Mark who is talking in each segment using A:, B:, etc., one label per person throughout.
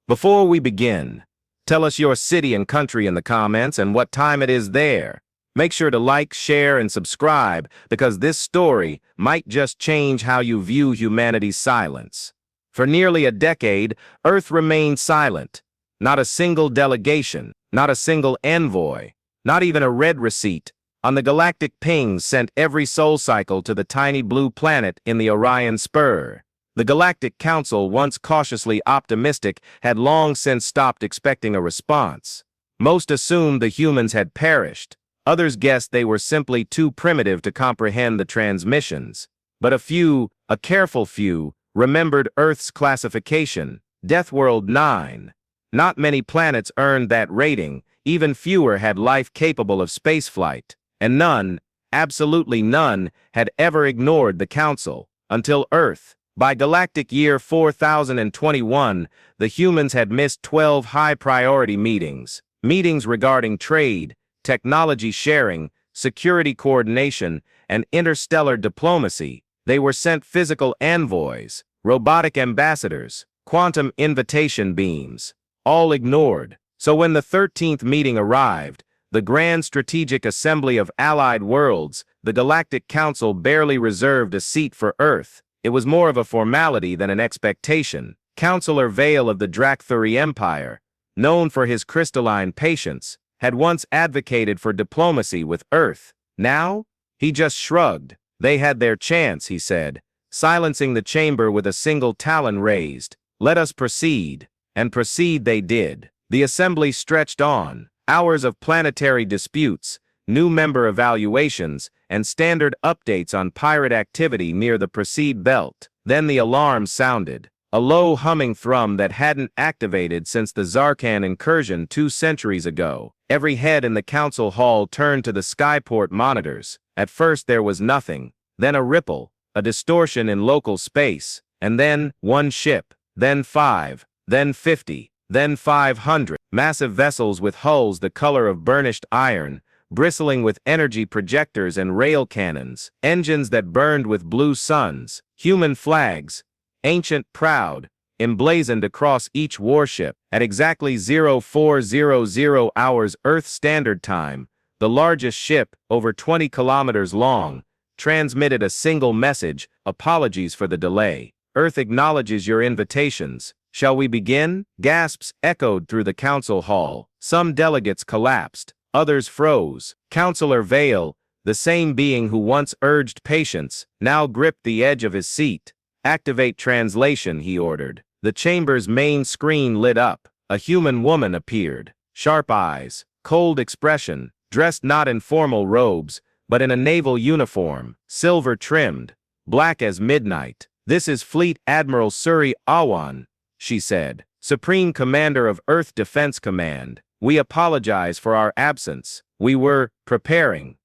A: Before we begin, tell us your city and country in the comments and what time it is there. Make sure to like, share, and subscribe because this story might just change how you view humanity's silence. For nearly a decade, Earth remained silent. Not a single delegation, not a single envoy, not even a red receipt on the galactic pings sent every soul cycle to the tiny blue planet in the Orion Spur. The Galactic Council, once cautiously optimistic, had long since stopped expecting a response. Most assumed the humans had perished. Others guessed they were simply too primitive to comprehend the transmissions. But a careful few, remembered Earth's classification, Death World 9. Not many planets earned that rating, even fewer had life capable of spaceflight, and none, absolutely none, had ever ignored the Council, until Earth. By galactic year 4021, the humans had missed 12 high-priority meetings regarding trade, technology sharing, security coordination, and interstellar diplomacy. They were sent physical envoys, robotic ambassadors, quantum invitation beams, all ignored. So when the 13th meeting arrived, the Grand Strategic Assembly of Allied Worlds, the Galactic Council barely reserved a seat for Earth. It was more of a formality than an expectation. Councillor Vale of the Drakthuri Empire, known for his crystalline patience, had once advocated for diplomacy with Earth. Now, he just shrugged. They had their chance, he said, silencing the chamber with a single talon raised. Let us proceed. And proceed they did. The assembly stretched on. Hours of planetary disputes, new member evaluations, and standard updates on pirate activity near the Proceed belt. Then the alarm sounded, a low humming thrum that hadn't activated since the Zarkan incursion 2 centuries ago. Every head in the council hall turned to the skyport monitors. At first there was nothing, then a ripple, a distortion in local space, and then 1 ship, then 5, then 50, then 500. Massive vessels with hulls the color of burnished iron, bristling with energy projectors and rail cannons, engines that burned with blue suns, human flags, ancient proud, emblazoned across each warship. At exactly 0400 hours Earth Standard Time, the largest ship, over 20 kilometers long, transmitted a single message: apologies for the delay. Earth acknowledges your invitations. Shall we begin? Gasps echoed through the council hall. Some delegates collapsed. Others froze. Councillor Vale, the same being who once urged patience, now gripped the edge of his seat. Activate translation, he ordered. The chamber's main screen lit up. A human woman appeared. Sharp eyes, cold expression, dressed not in formal robes, but in a naval uniform, silver trimmed, black as midnight. This is Fleet Admiral Suri Awan, she said, Supreme Commander of Earth Defense Command. We apologize for our absence. We were preparing,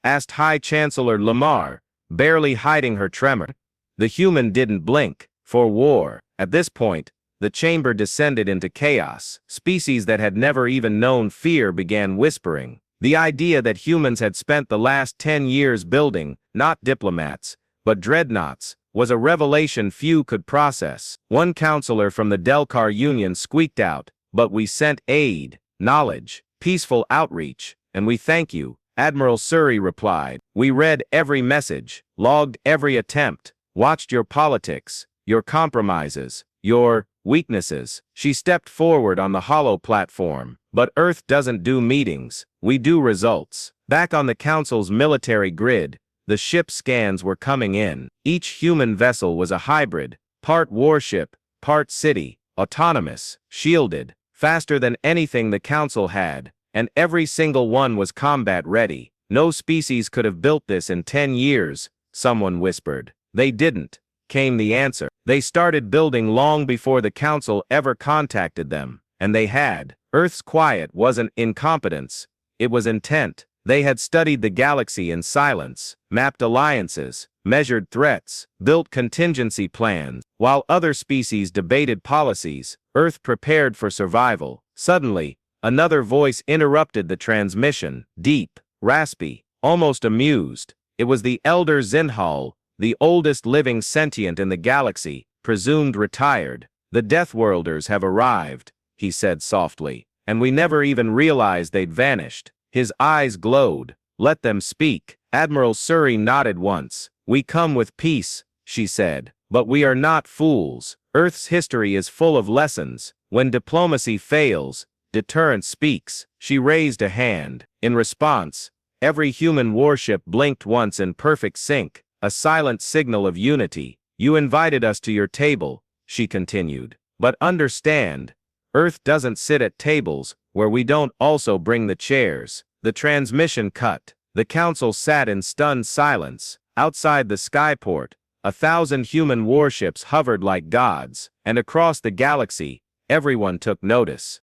A: asked High Chancellor Lamar, barely hiding her tremor. The human didn't blink. For war. At this point, the chamber descended into chaos. Species that had never even known fear began whispering. The idea that humans had spent the last 10 years building, not diplomats, but dreadnoughts, was a revelation few could process. One counselor from the Delcar Union squeaked out, "But we sent aid, knowledge, peaceful outreach, and we thank you." Admiral Suri replied, "We read every message, logged every attempt, watched your politics, your compromises, your weaknesses." She stepped forward on the hollow platform. "But Earth doesn't do meetings, we do results." Back on the Council's military grid, the ship scans were coming in. Each human vessel was a hybrid, part warship, part city, autonomous, shielded, faster than anything the Council had, and every single one was combat ready. No species could have built this in 10 years, someone whispered. They didn't, came the answer. They started building long before the Council ever contacted them, and they had. Earth's quiet wasn't incompetence, it was intent. They had studied the galaxy in silence, mapped alliances, measured threats, built contingency plans. While other species debated policies, Earth prepared for survival. Suddenly, another voice interrupted the transmission, deep, raspy, almost amused. It was the elder Zinhal, the oldest living sentient in the galaxy, presumed retired. The Deathworlders have arrived, he said softly, and we never even realized they'd vanished. His eyes glowed. Let them speak. Admiral Surrey nodded once. We come with peace, she said, but we are not fools. Earth's history is full of lessons. When diplomacy fails, deterrence speaks. She raised a hand. In response, every human warship blinked once in perfect sync, a silent signal of unity. You invited us to your table, she continued. But understand, Earth doesn't sit at tables where we don't also bring the chairs. The transmission cut. The council sat in stunned silence. Outside the skyport, 1,000 human warships hovered like gods, and across the galaxy, everyone took notice.